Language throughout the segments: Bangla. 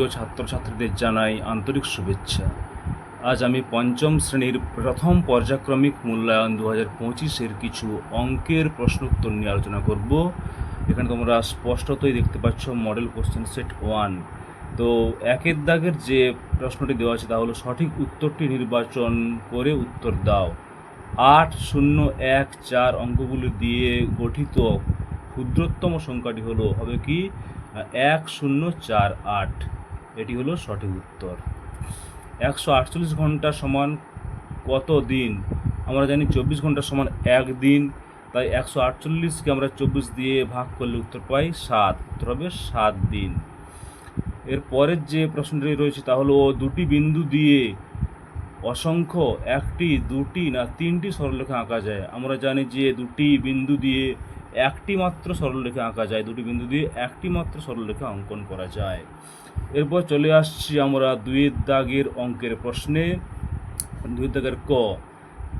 প্রিয় ছাত্রছাত্রীদের জানাই আন্তরিক শুভেচ্ছা। আজ আমি পঞ্চম শ্রেণীর প্রথম পর্যায়ক্রমিক মূল্যায়ন 2025-এর কিছু অঙ্কের প্রশ্নোত্তর নিয়ে আলোচনা করব। এখানে তোমরা স্পষ্টতই দেখতে পাচ্ছ মডেল কোশ্চেন সেট 1। তো একের দাগের যে প্রশ্নটি দেওয়া আছে তা হলো সঠিক উত্তরটি নির্বাচন করে উত্তর দাও। 8, 0, 1, 4 অঙ্কগুলি দিয়ে গঠিত ক্ষুদ্রতম সংখ্যাটি হবে কি 1048। এটি হলো সঠিক উত্তর। 148 ঘন্টা সমান কত দিন? আমরা জানি 24 ঘন্টা সমান 1 দিন, তাই 148কে আমরা 24 দিয়ে ভাগ করলে উত্তর পাই 7। উত্তর হবে 7 দিন। এর পরের যে প্রশ্নটি রয়েছে তা হলো দুটি বিন্দু দিয়ে অসংখ্য একটি, দুটি না তিনটি সরলরেখা আঁকা যায়। আমরা জানি যে দুটি বিন্দু দিয়ে একটি মাত্র সরলরেখা আঁকা যায়, দুটি বিন্দু দিয়ে একটি মাত্র সরলরেখা অঙ্কন করা যায়। এরপর চলে আসছি আমরা 2 দাগের অঙ্কের প্রশ্নে। 2 দাগের ক,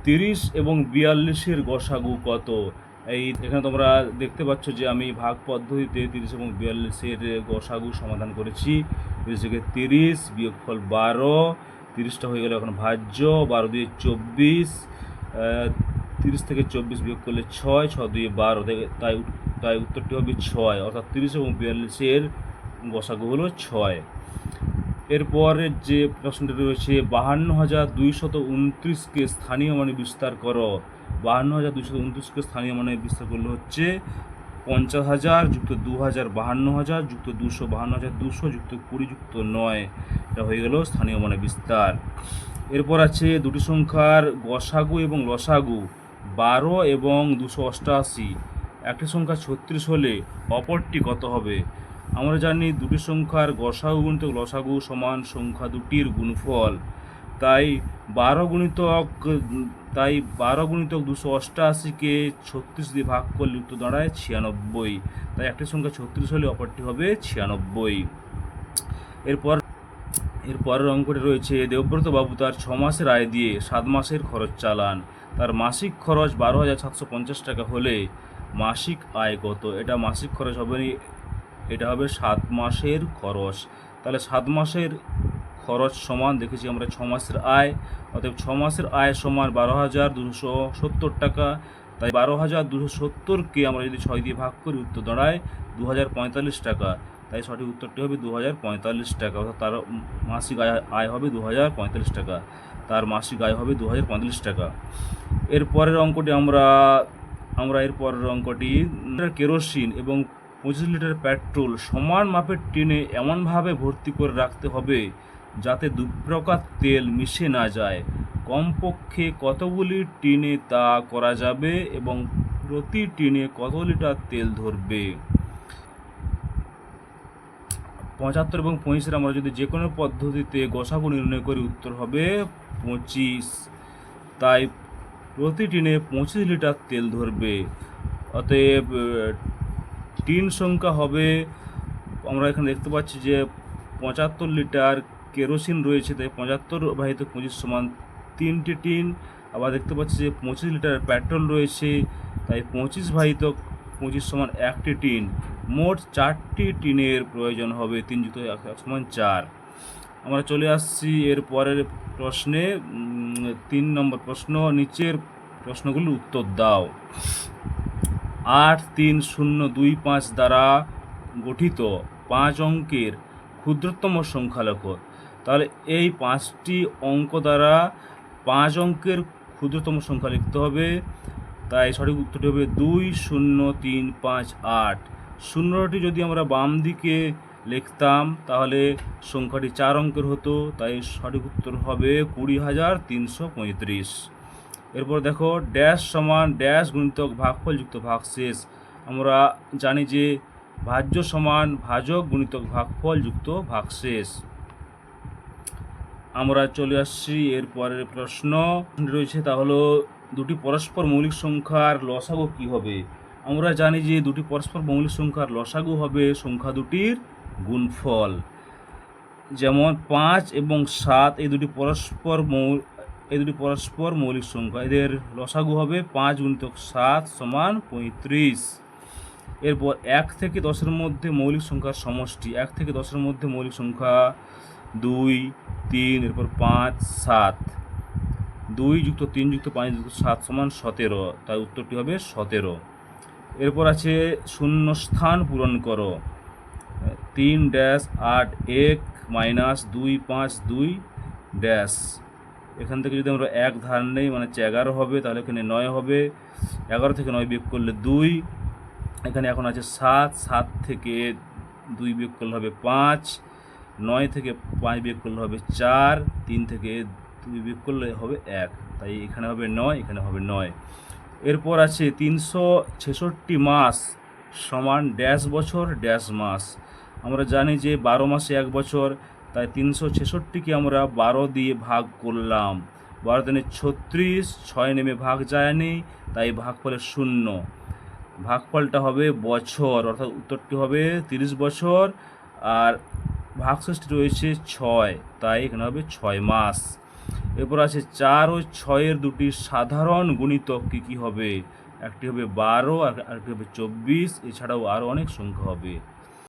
30 এবং 42-এর গসাগু কত? এখানে তোমরা দেখতে পাচ্ছ যে আমি ভাগ পদ্ধতিতে 30 এবং 42-এর গসাগু সমাধান করেছি। 30 থেকে 30 বিয়োগফল 12, 30টা হয়ে গেল এখন ভাজ্য, 12 দিয়ে 24, 30 থেকে 24 বিয়োগ করলে 6, 6 দিয়ে 12, তাই উত্তরটি হবে 6, অর্থাৎ 30 এবং 42-এর গসাগু হলো 6। এরপরের যে প্রশ্নটি রয়েছে 52,229কে স্থানীয় মানে বিস্তার করো। 52,229কে স্থানীয় মানে বিস্তার করলে হচ্ছে 50,000 যুক্ত 2,000 52,000 যুক্ত 200 52,200 যুক্ত 20 যুক্ত 9। এটা হয়ে গেল স্থানীয় মানে বিস্তার। এরপর আছে দুটি সংখ্যার গসাগু এবং লসাগু 12 এবং 288। একটি সংখ্যা 36 হলে অপরটি কত হবে? আমরা জানি দুটি সংখ্যার গসাগু গুণিতক লসাগু সমান সংখ্যা দুটির গুণফল, তাই 12 গুণিতক 288কে 36 দিয়ে ভাগ করলে উত্তর দাঁড়ায় 96। তাই একটি সংখ্যা 36 হলে অপরটি হবে 96। এরপরের অঙ্কটি রয়েছে দেবব্রত বাবু তার 6 মাসের আয় দিয়ে 7 মাসের খরচ চালান। তার মাসিক খরচ 12,750 টাকা হলে মাসিক আয় কত? এটা মাসিক খরচ হবে, এটা হবে 7 মাসের খরচ। তাহলে 7 মাসের খরচ সমান দেখেছি আমরা 6 মাসের আয়, অতএব 6 মাসের আয় সমান 12,270 টাকা। তাই 12,270কে আমরা যদি 6 দিয়ে ভাগ করি উত্তর দাঁড়ায় 2,045 টাকা। তাই সঠিক উত্তরটি হবে 2,045 টাকা, অর্থাৎ তার মাসিক আয় হবে 2,045 টাকা। তার মাসিক আয় হবে 2,045 টাকা। এরপরের অঙ্কটি এরপরের অঙ্কটি কেরোসিন এবং 25 লিটার পেট্রোল সমান মাপের টিনে এমনভাবে ভর্তি করে রাখতে হবে যাতে 2 প্রকার তেল মিশে না যায়। কমপক্ষে কতগুলি টিনে তা করা যাবে এবং প্রতি টিনে কত লিটার তেল ধরবে? 75 এবং 25-এর আমরা যদি যে কোনো পদ্ধতিতে গসাগু নির্ণয় করি উত্তর হবে 25। তাই প্রতি টিনে 25 লিটার তেল ধরবে। অতএব টিন সংখ্যা হবে, আমরা এখানে দেখতে পাচ্ছি যে 75 লিটার কেরোসিন রয়েছে, তাই 75/25 সমান 3টি টিন। আবার দেখতে পাচ্ছি যে 25 লিটার পেট্রোল রয়েছে, তাই 25/25 সমান 1টি টিন। মোট 4টি টিনের প্রয়োজন হবে, 3 যুক্ত 1 সমান 4। আমরা চলে আসছি এর পরের প্রশ্নে। 3 নম্বর প্রশ্ন, নিচের প্রশ্নগুলির উত্তর দাও। 83025 দ্বারা গঠিত 5 অঙ্কের ক্ষুদ্রতম সংখ্যা লেখো। তাহলে এই 5টি অঙ্ক দ্বারা 5 অঙ্কের ক্ষুদ্রতম সংখ্যা লিখতে হবে। তাই সঠিক উত্তরটি হবে 20358। 0টি যদি আমরা বাম দিকে লিখতাম তাহলে সংখ্যাটি 4 অঙ্কের হতো, তাই সঠিক উত্তর হবে 20,335। এরপর দেখো ড্যাশ সমান ড্যাশ গুণিতক ভাগফল যুক্ত ভাগশেষ। আমরা জানি যে ভাজ্য সমান ভাজক গুণিতক ভাগফল যুক্ত ভাগশেষ। আমরা চলে আসছি এরপরের প্রশ্ন রয়েছে, তা হলো দুটি পরস্পর মৌলিক সংখ্যার লসাগু কী হবে? আমরা জানি যে দুটি পরস্পর মৌলিক সংখ্যার লসাগু হবে সংখ্যা দুটির গুণফল। যেমন 5 এবং 7 এই দুটি পরস্পর মৌলিক সংখ্যা, এদের লসাগু হবে 5 গুণিতক 7 সমান 35। এরপর 1 থেকে 10-এর মধ্যে মৌলিক সংখ্যার সমষ্টি, 1 থেকে 10-এর মধ্যে মৌলিক সংখ্যা 2, 3, এরপর 5, 7, 2 যুক্ত 3 যুক্ত 5 যুক্ত 7 সমান 17, তাই উত্তরটি হবে 17। এরপর আছে শূন্য স্থান পূরণ করো, 3 ড্যাশ 8 1 মাইনাস 2 5 2 ড্যাশ, এখান থেকে যদি আমরা 1 ধার নেই মানে হচ্ছে 11 হবে, তাহলে এখানে 9 হবে, 11 থেকে 9 বিয়োগ করলে 2, এখানে এখন আছে 7, 7 থেকে 2 বিয়োগ করলে হবে 5, 9 থেকে 5 বিয়োগ করলে হবে 4, 3 থেকে 2 বিয়োগ করলে হবে 1, তাই এখানে হবে 9, এখানে হবে 9। এরপর আছে 366 মাস সমান ড্যাশ বছর ড্যাশ মাস। আমরা জানি যে 12 মাসে 1 বছর, তাই 366কে আমরা 12 দিয়ে ভাগ করলাম, 12 দিনে 36, 6 নেমে ভাগ যায়নি, তাই ভাগফলের 0, ভাগফলটা হবে বছর, অর্থাৎ উত্তরটি হবে 30 বছর, আর ভাগশেষটি রয়েছে 6, তাই এখানে হবে 6 মাস। এরপর আছে 4 ও 6-এর দুটি সাধারণ গুণিতক কী কী হবে? একটি হবে 12 আর একটি হবে 24, এছাড়াও আরও অনেক সংখ্যা হবে।